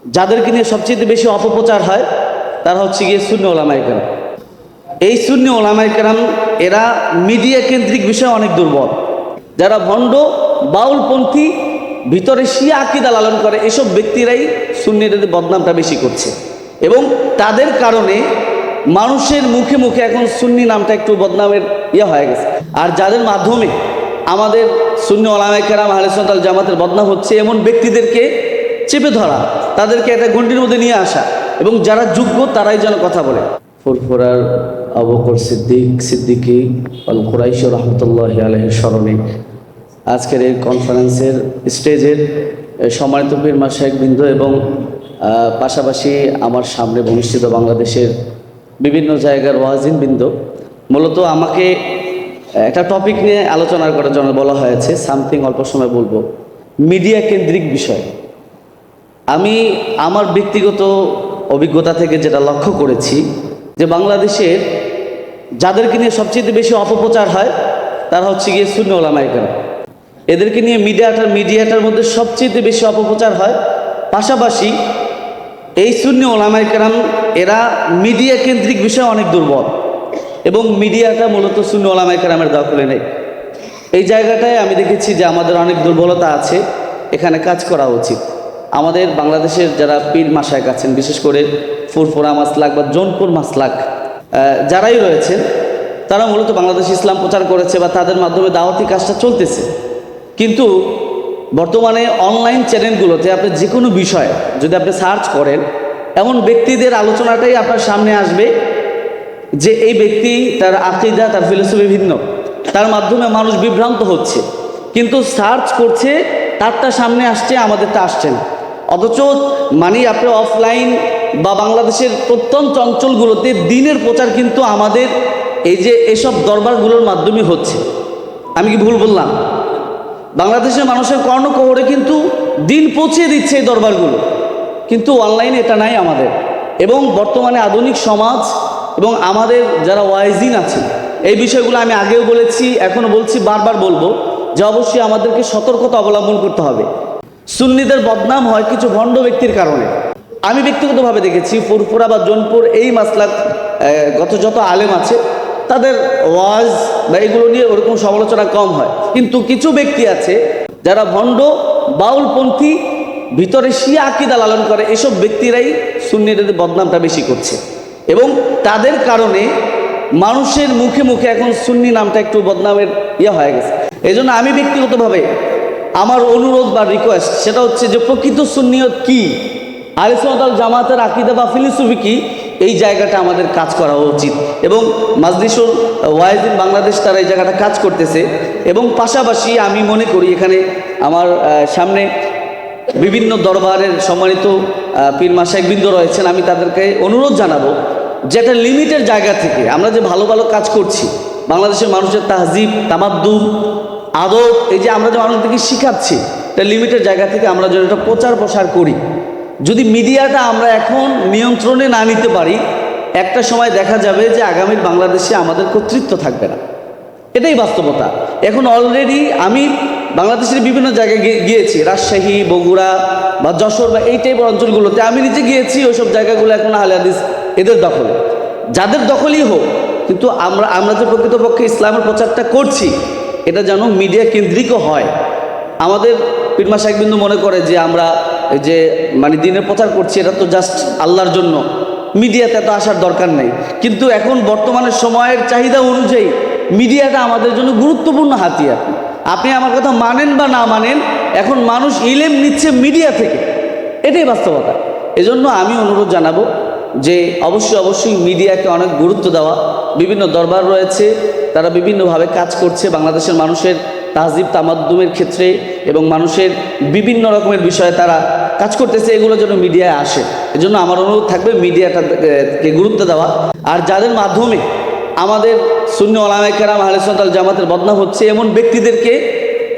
যাদেরকে নিয়ে সবচেয়ে বেশি অপপ্রচার হয় তারা হচ্ছে গিয়ে সুন্নি ওলামায়ে কেরাম। এই সুন্নি ওলামায়ে কেরাম এরা মিডিয়া কেন্দ্রিক বিষয়ে অনেক দুর্বল। যারা ভণ্ড বাউলপন্থী ভিতরে শিয়া আকীদা লালন করে এসব ব্যক্তিরাই সুন্নিদের বদনামটা বেশি করছে, এবং তাদের কারণে মানুষের মুখে মুখে এখন সুন্নি নামটা একটু বদনামের হয়ে গেছে। আর যাদের মাধ্যমে আমাদের সুন্নি ওলামায়ে কেরাম আহলে সুন্নাত ওয়াল জামাতের বদনাম হচ্ছে এমন ব্যক্তিদেরকে চেপে ধরা, তাদেরকে একটা গণ্ডির মধ্যে নিয়ে আসা, এবং যারা যোগ্য তারাই যেন কথা বলে। ফুরফুরার আবু বকর সিদ্দিকী আল কুরাইশী রহমতুল্লাহি আলাইহির স্মরণে আজকের এই কনফারেন্সের স্টেজের সম্মানিত পীর মাশায়েখবৃন্দ এবং পাশাপাশি আমার সামনে ভূমিষ্ঠিত বাংলাদেশের বিভিন্ন জায়গার ওয়াজিনবৃন্দ, মূলত আমাকে একটা টপিক নিয়ে আলোচনা করার জন্য বলা হয়েছে। সামথিং অল্প সময় বলবো, মিডিয়া কেন্দ্রিক বিষয়। আমি আমার ব্যক্তিগত অভিজ্ঞতা থেকে যেটা লক্ষ্য করেছি যে বাংলাদেশের যাদেরকে নিয়ে সবচেয়ে বেশি অপপ্রচার হয় তারা হচ্ছে গিয়ে সুন্নি ওলামায়ে কেরাম। এদেরকে নিয়ে মিডিয়াটার মধ্যে সবচেয়ে বেশি অপপ্রচার হয়। পাশাপাশি এই সুন্নি ওলামায়ে কেরাম এরা মিডিয়া কেন্দ্রিক বিষয়ে অনেক দুর্বল, এবং মিডিয়াটা মূলত সুন্নি ওলামায়ে কেরামের দখলে নেই। এই জায়গাটায় আমি দেখেছি যে আমাদের অনেক দুর্বলতা আছে, এখানে কাজ করা উচিত। আমাদের বাংলাদেশের যারা পীর মাশায়েখ আছেন, বিশেষ করে ফুরফুরা মাসলাক বা জৌনপুর মাসলাক যারাই রয়েছেন, তারা মূলত বাংলাদেশে ইসলাম প্রচার করেছে বা তাদের মাধ্যমে দাওয়াতি কাজটা চলতেছে। কিন্তু বর্তমানে অনলাইন চ্যানেলগুলোতে আপনি যে কোনো বিষয় যদি আপনি সার্চ করেন, এমন ব্যক্তিদের আলোচনাটাই আপনার সামনে আসবে যে এই ব্যক্তি তার আকীদা তার ফিলোসফি ভিন্ন, তার মাধ্যমে মানুষ বিভ্রান্ত হচ্ছে, কিন্তু সার্চ করছে তারটা সামনে আসছে, আমাদেরটা আসছে না। অথচ আপনি অফলাইন বা বাংলাদেশের প্রত্যন্ত অঞ্চলগুলোতে দিনের প্রচার কিন্তু আমাদের এই যে এসব দরবারগুলোর মাধ্যমে হচ্ছে। আমি কি ভুল বললাম? বাংলাদেশের মানুষের কর্ণকোহরে কিন্তু দিন পৌঁছে দিচ্ছে এই দরবারগুলো, কিন্তু অনলাইনে এটা নাই আমাদের। এবং বর্তমানে আধুনিক সমাজ এবং আমাদের যারা ওয়াইজিন আছেন, এই বিষয়গুলো আমি আগেও বলেছি, এখনও বলছি, বারবার বলবো যে অবশ্যই আমাদেরকে সতর্কতা অবলম্বন করতে হবে। সুন্নিদের বদনাম হয় কিছু ভণ্ড ব্যক্তির কারণে। আমি ব্যক্তিগতভাবে দেখেছি ফুরফুরা বা জৌনপুর এই মাসলাক গত যত আলেম আছে তাদের ওয়াজ বা এগুলো নিয়ে ওরকম সমালোচনা কম হয়, কিন্তু কিছু ব্যক্তি আছে যারা ভণ্ড বাউলপন্থী ভিতরে শিয়া আকীদা লালন করে এসব ব্যক্তিরাই সুন্নিদের বদনামটা বেশি করছে, এবং তাদের কারণে মানুষের মুখে মুখে এখন সুন্নি নামটা একটু বদনামের হয়ে গেছে। এই জন্য আমি ব্যক্তিগতভাবে আমার অনুরোধ বা রিকোয়েস্ট সেটা হচ্ছে যে প্রকৃত সুন্নিয়ত কি, আহলে সুন্নাত ওয়াল জামাতের আকীদা বা ফিলোসফি কি, এই জায়গাটা আমাদের কাজ করা উচিত। এবং মাজলিসুল ওয়াইজিন বাংলাদেশ তারা এই জায়গাটা কাজ করতেছে। এবং পাশাপাশি আমি মনে করি এখানে আমার সামনে বিভিন্ন দরবারের সম্মানিত পীর মাশায়েখবৃন্দ রয়েছেন, আমি তাদেরকে অনুরোধ জানাবো যে একটা লিমিটের জায়গা থেকে আমরা যে ভালো ভালো কাজ করছি, বাংলাদেশের মানুষের তাহজিব তামাদ্দুন আদব, এই যে আমরা যে মানুষদেরকে শিখাচ্ছি, একটা লিমিটের জায়গা থেকে আমরা যদি একটা প্রচার প্রসার করি, যদি মিডিয়াটা আমরা এখন নিয়ন্ত্রণে না নিতে পারি, একটা সময় দেখা যাবে যে আগামীর বাংলাদেশে আমাদের কর্তৃত্ব থাকবে না। এটাই বাস্তবতা। এখন অলরেডি আমি বাংলাদেশের বিভিন্ন জায়গায় গিয়েছি, রাজশাহী, বগুড়া বা যশোর বা এই টাইপের অঞ্চলগুলোতে আমি নিজে গিয়েছি। ওইসব জায়গাগুলো এখন আহলে হাদিস এদের দখলে, যাদের দখলই হোক, কিন্তু আমরা যে প্রকৃতপক্ষে ইসলামের প্রচারটা করছি এটা যেন মিডিয়া কেন্দ্রিকও হয়। আমাদের পীর মাশায়েখবৃন্দ মনে করে যে আমরা যে দিনের প্রচার করছি এটা তো জাস্ট আল্লাহর জন্য, মিডিয়াতে তো আসার দরকার নেই। কিন্তু এখন বর্তমানের সময়ের চাহিদা অনুযায়ী মিডিয়াটা আমাদের জন্য গুরুত্বপূর্ণ হাতিয়ার। আপনি আমার কথা মানেন বা না মানেন, এখন মানুষ ইলম নিচ্ছে মিডিয়া থেকে, এটাই বাস্তবতা। এজন্য আমি অনুরোধ জানাবো যে অবশ্যই মিডিয়াকে অনেক গুরুত্ব দেওয়া। বিভিন্ন দরবার রয়েছে, তারা বিভিন্নভাবে কাজ করছে বাংলাদেশের মানুষের তাহজিব তামাদ্দুমের ক্ষেত্রে, এবং মানুষের বিভিন্ন রকমের বিষয়ে তারা কাজ করতেছে, এগুলো যেন মিডিয়ায় আসে। এজন্য আমার অনুরোধ থাকবে মিডিয়াটাকে গুরুত্ব দেওয়া। আর যাদের মাধ্যমে আমাদের সুন্নি ওলামায়ে কেরাম আহলে সুন্নাত ওয়াল জামাতের বদনাম হচ্ছে এমন ব্যক্তিদেরকে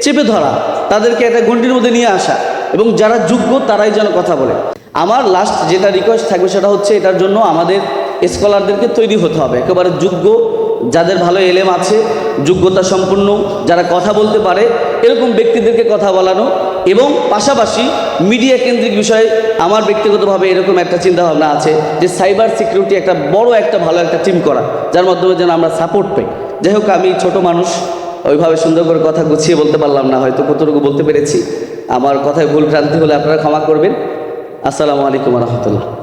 চেপে ধরা, তাদেরকে একটা গণ্ডির মধ্যে নিয়ে আসা, এবং যারা যোগ্য তারাই যেন কথা বলে। আমার লাস্ট যেটা রিকোয়েস্ট থাকবে সেটা হচ্ছে এটার জন্য আমাদের স্কলারদেরকে তৈরি হতে হবে, একেবারে যোগ্য, যাদের ভালো এলেম আছে, যোগ্যতা সম্পন্ন, যারা কথা বলতে পারে, এরকম ব্যক্তিদেরকে কথা বলানো এবং পাশাপাশি মিডিয়া কেন্দ্রিক বিষয়ে আমার ব্যক্তিগতভাবে এরকম একটা চিন্তাভাবনা আছে যে সাইবার সিকিউরিটি একটা বড় একটা ভালো একটা টিম করা, যার মাধ্যমে যেন আমরা সাপোর্ট পাই। যাই হোক, আমি ছোট মানুষ, ওইভাবে সুন্দর করে কথা গুছিয়ে বলতে পারলাম না, হয়তো কতটুকু বলতে পেরেছি। আমার কথায় ভুল ভ্রান্তি হলে আপনারা ক্ষমা করবেন। আসসালামু আলাইকুম রহমতুল্লাহ।